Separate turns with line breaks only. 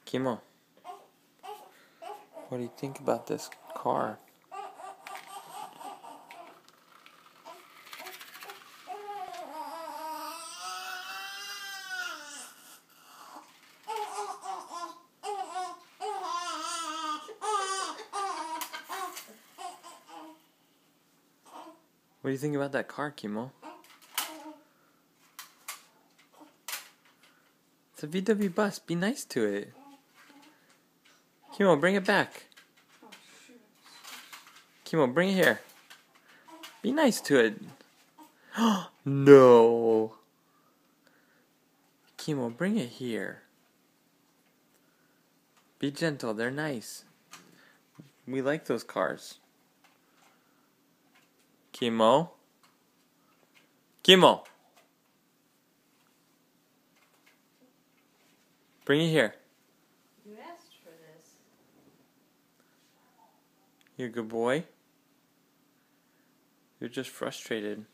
Kimo, what do you think about this car? What do you think about that car, Kimo? It's a VW bus. Be nice to it. Kimo, bring it back. Kimo, bring it here. Be nice to it. No. Kimo, bring it here. Be gentle. They're nice. We like those cars. Kimo? Kimo! Bring it here.
You asked for this.
You're a good boy. You're just frustrated.